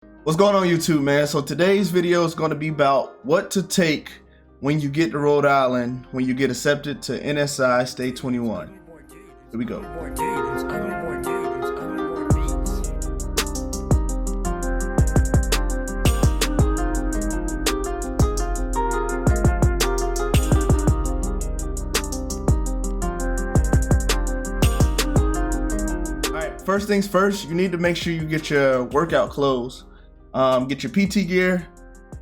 What's going on YouTube, man? So today's video is going to be about what to take when you get to Rhode Island, when you get accepted to NSI STA-21. Here we go. Alright, first things first, you need to make sure you get your workout clothes. Get your PT gear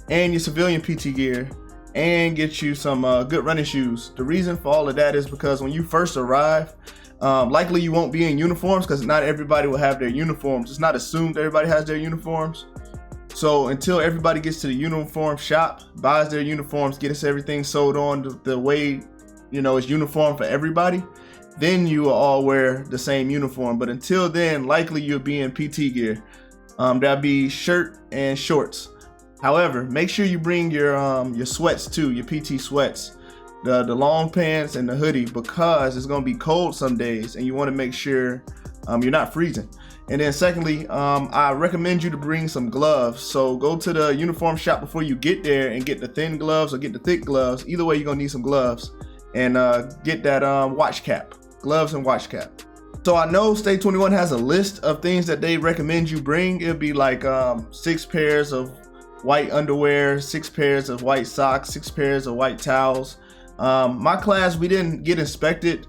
and your civilian PT gear, and get you some good running shoes. The reason for all of that is because when you first arrive, likely you won't be in uniforms because not everybody will have their uniforms. It's not assumed everybody has their uniforms. So until everybody gets to the uniform shop, buys their uniforms, gets everything sold on the way, you know, it's uniform for everybody, then you will all wear the same uniform. But until then, likely you'll be in PT gear. That'll be shirt and shorts. However, make sure you bring your sweats too, your PT sweats, the long pants and the hoodie, because it's gonna be cold some days and you want to make sure you're not freezing. And then secondly, I recommend you to bring some gloves. So go to the uniform shop before you get there and get the thin gloves or get the thick gloves. Either way, you're gonna need some gloves, and get that watch cap, gloves and watch cap. So I know STA-21 has a list of things that they recommend you bring. It'll be like 6 pairs of white underwear, 6 pairs of white socks, 6 pairs of white towels. My class, we didn't get inspected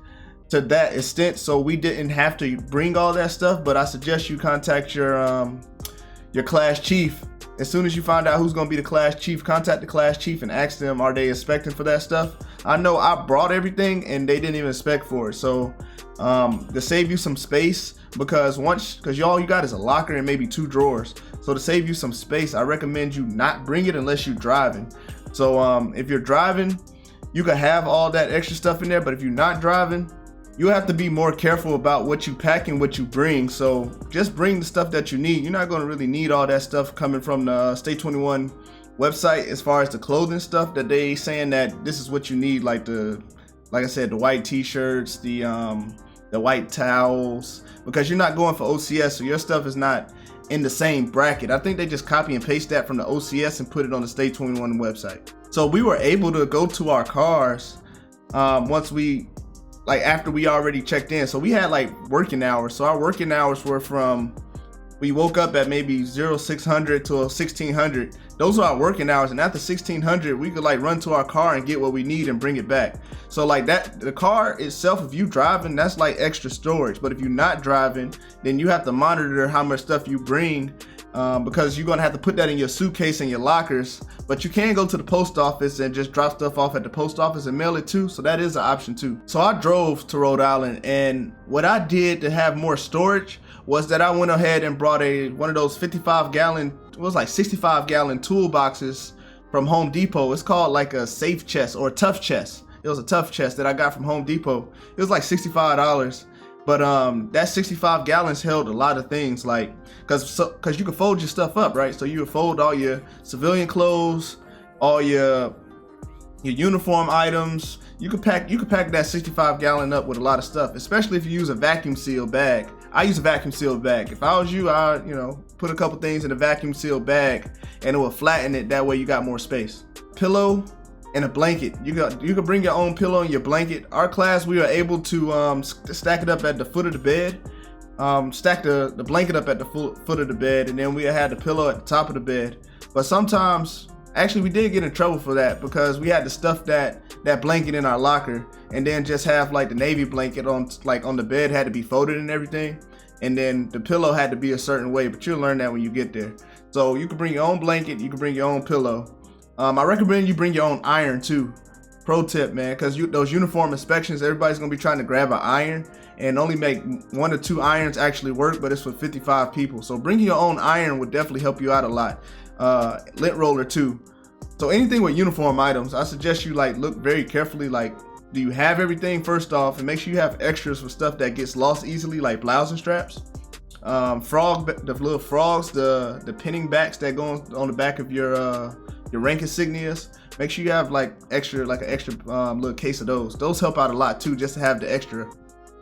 to that extent, so we didn't have to bring all that stuff, but I suggest you contact your class chief. As soon as you find out who's gonna be the class chief, contact the class chief and ask them, are they inspecting for that stuff? I know I brought everything and they didn't even inspect for it. So to save you some space, because all you got is a locker and maybe 2 drawers. So to save you some space, I recommend you not bring it unless you're driving. So if you're driving, you can have all that extra stuff in there, but if you're not driving, you have to be more careful about what you pack and what you bring. So just bring the stuff that you need. You're not going to really need all that stuff coming from the STA-21 website as far as the clothing stuff that they saying that this is what you need, like I said, the white t-shirts, the white towels, because you're not going for OCS, so your stuff is not in the same bracket. I think they just copy and paste that from the OCS and put it on the STA-21 website. So we were able to go to our cars after we already checked in. So we had like working hours. So our working hours were from, we woke up at maybe 0600 to 1600. Those are our working hours, and after 1600 we could like run to our car and get what we need and bring it back. So like that, the car itself, if you driving, that's like extra storage. But if you're not driving, then you have to monitor how much stuff you bring, because you're gonna have to put that in your suitcase and your lockers. But you can go to the post office and just drop stuff off at the post office and mail it too, so that is an option too. So I drove to Rhode Island, and what I did to have more storage was that I went ahead and brought one of those 55-gallon, it was like 65-gallon toolboxes from Home Depot. It's called like a safe chest or a tough chest. It was a tough chest that I got from Home Depot. It was like $65. But that 65 gallons held a lot of things, like because you can fold your stuff up, right? So you would fold all your civilian clothes, all your uniform items. You could pack that 65 gallon up with a lot of stuff, especially if you use a vacuum sealed bag. I use a vacuum sealed bag. If I was you, I put a couple things in a vacuum sealed bag and it will flatten it. That way you got more space. Pillow and a blanket. You can bring your own pillow and your blanket. Our class, we were able to stack it up at the foot of the bed. Stack the blanket up at the foot of the bed, and then we had the pillow at the top of the bed. But sometimes, actually, we did get in trouble for that because we had to stuff that blanket in our locker, and then just have like the navy blanket on the bed had to be folded and everything, and then the pillow had to be a certain way. But you'll learn that when you get there. So you can bring your own blanket, you can bring your own pillow. I recommend you bring your own iron too. Pro tip, man, because those uniform inspections, everybody's gonna be trying to grab an iron and only make 1 or 2 irons actually work, but it's for 55 people. So bringing your own iron would definitely help you out a lot. Lint roller too. So anything with uniform items, I suggest you look very carefully, do you have everything first off, and make sure you have extras for stuff that gets lost easily, like blousing straps. The little frogs, the pinning backs that go on the back of your rank insignias. Make sure you have like an extra little case of those. Those help out a lot too, just to have the extra.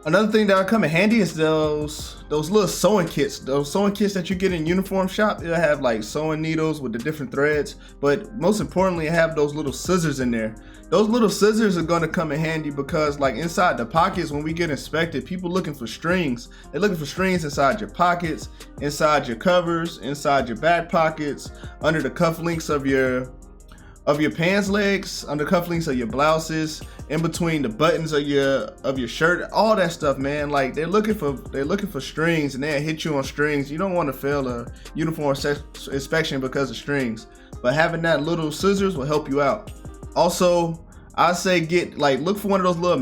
Another thing that'll come in handy is those little sewing kits. Those sewing kits that you get in uniform shop, it'll have like sewing needles with the different threads, but most importantly, it have those little scissors in there. Those little scissors are gonna come in handy because like inside the pockets, when we get inspected, people looking for strings. They're looking for strings inside your pockets, inside your covers, inside your back pockets, under the cufflinks of your pants legs, under cufflinks of your blouses, in between the buttons of your shirt, all that stuff, man. Like they're looking for strings, and they'll hit you on strings. You don't want to fail a uniform inspection because of strings, but having that little scissors will help you out. Also, I say look for one of those little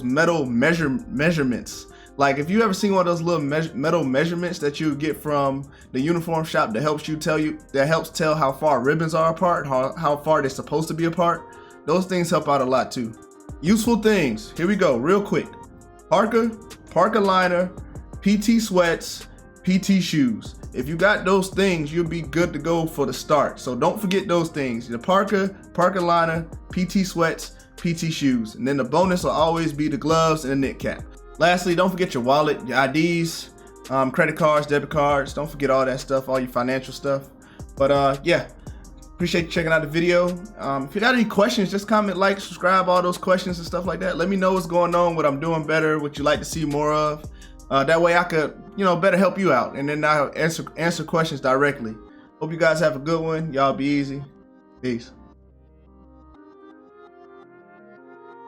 metal measurements. Like if you ever seen one of those little metal measurements that you get from the uniform shop that helps tell how far ribbons are apart, how far they're supposed to be apart, those things help out a lot too. Useful things, here we go, real quick. Parka liner, PT sweats, PT shoes. If you got those things, you'll be good to go for the start. So don't forget those things, the Parka liner, PT sweats, PT shoes. And then the bonus will always be the gloves and the knit cap. Lastly, don't forget your wallet, your IDs, credit cards, debit cards. Don't forget all that stuff, all your financial stuff. But yeah, appreciate you checking out the video. If you got any questions, just comment, like, subscribe, all those questions and stuff like that. Let me know what's going on, what I'm doing better, what you like to see more of. That way I could, better help you out, and then I'll answer questions directly. Hope you guys have a good one. Y'all be easy. Peace.